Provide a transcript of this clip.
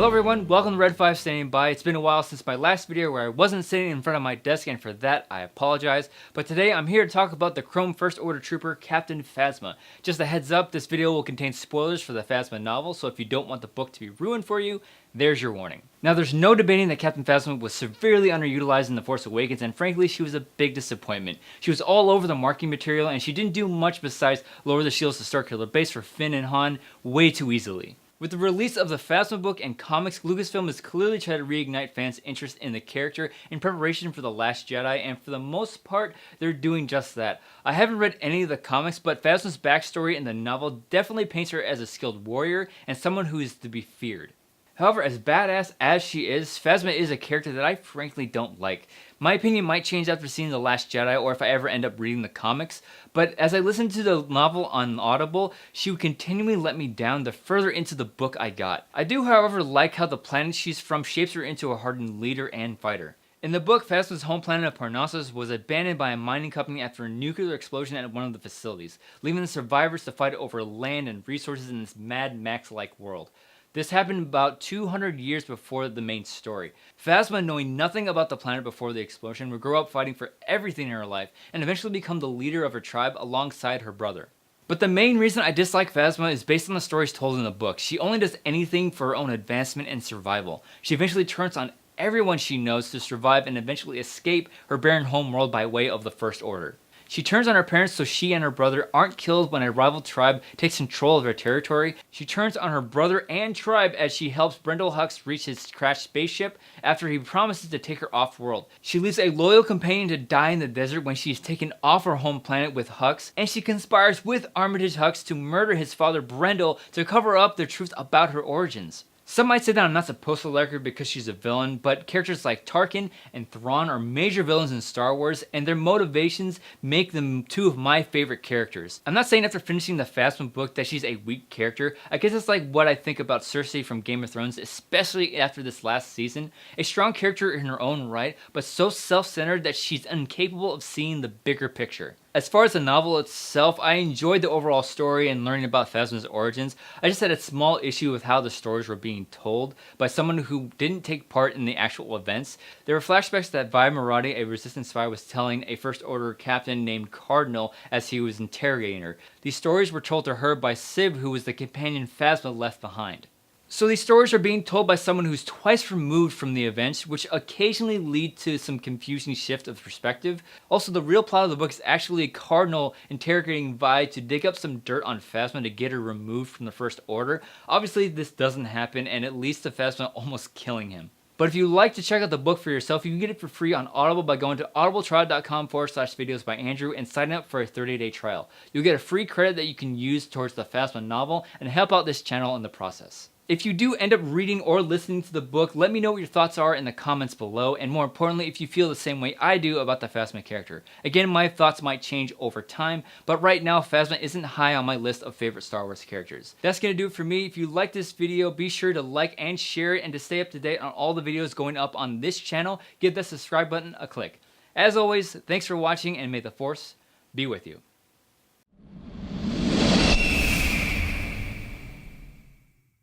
Hello everyone, welcome to Red 5 Standing By. It's been a while since my last video where I wasn't sitting in front of my desk, and for that I apologize. But today I'm here to talk about the Chrome First Order Trooper, Captain Phasma. Just a heads up, this video will contain spoilers for the Phasma novel, so if you don't want the book to be ruined for you, there's your warning. Now there's no debating that Captain Phasma was severely underutilized in The Force Awakens, and frankly she was a big disappointment. She was all over the marketing material and she didn't do much besides lower the shields to Starkiller Base for Finn and Han way too easily. With the release of the Phasma book and comics, Lucasfilm has clearly tried to reignite fans' interest in the character in preparation for The Last Jedi, and for the most part, they're doing just that. I haven't read any of the comics, but Phasma's backstory in the novel definitely paints her as a skilled warrior and someone who is to be feared. However, as badass as she is, Phasma is a character that I frankly don't like. My opinion might change after seeing The Last Jedi or if I ever end up reading the comics, but as I listened to the novel on Audible, she would continually let me down the further into the book I got. I do, however, like how the planet she's from shapes her into a hardened leader and fighter. In the book, Phasma's home planet of Parnassus was abandoned by a mining company after a nuclear explosion at one of the facilities, leaving the survivors to fight over land and resources in this Mad Max-like world. This happened about 200 years before the main story. Phasma, knowing nothing about the planet before the explosion, would grow up fighting for everything in her life and eventually become the leader of her tribe alongside her brother. But the main reason I dislike Phasma is based on the stories told in the book. She only does anything for her own advancement and survival. She eventually turns on everyone she knows to survive and eventually escape her barren homeworld by way of the First Order. She turns on her parents so she and her brother aren't killed when a rival tribe takes control of her territory. She turns on her brother and tribe as she helps Brendol Hux reach his crashed spaceship after he promises to take her off-world. She leaves a loyal companion to die in the desert when she is taken off her home planet with Hux, and she conspires with Armitage Hux to murder his father Brendol to cover up the truth about her origins. Some might say that I'm not supposed to like her because she's a villain, but characters like Tarkin and Thrawn are major villains in Star Wars, and their motivations make them two of my favorite characters. I'm not saying after finishing the Phasma book that she's a weak character. I guess it's like what I think about Cersei from Game of Thrones, especially after this last season. A strong character in her own right, but so self-centered that she's incapable of seeing the bigger picture. As far as the novel itself, I enjoyed the overall story and learning about Phasma's origins. I just had a small issue with how the stories were being told by someone who didn't take part in the actual events. There were flashbacks that Vi Moradi, a Resistance spy, was telling a First Order captain named Cardinal as he was interrogating her. These stories were told to her by Civ, who was the companion Phasma left behind. So these stories are being told by someone who's twice removed from the events, which occasionally lead to some confusing shift of perspective. Also, the real plot of the book is actually Cardinal interrogating Vi to dig up some dirt on Phasma to get her removed from the First Order. Obviously, this doesn't happen, and it leads to Phasma almost killing him. But if you'd like to check out the book for yourself, you can get it for free on Audible by going to audibletrial.com/videos by Andrew and signing up for a 30-day trial. You'll get a free credit that you can use towards the Phasma novel and help out this channel in the process. If you do end up reading or listening to the book, let me know what your thoughts are in the comments below, and more importantly, if you feel the same way I do about the Phasma character. Again, my thoughts might change over time, but right now Phasma isn't high on my list of favorite Star Wars characters. That's gonna do it for me. If you like this video, be sure to like and share it, and to stay up to date on all the videos going up on this channel, give that subscribe button a click. As always, thanks for watching, and may the Force be with you.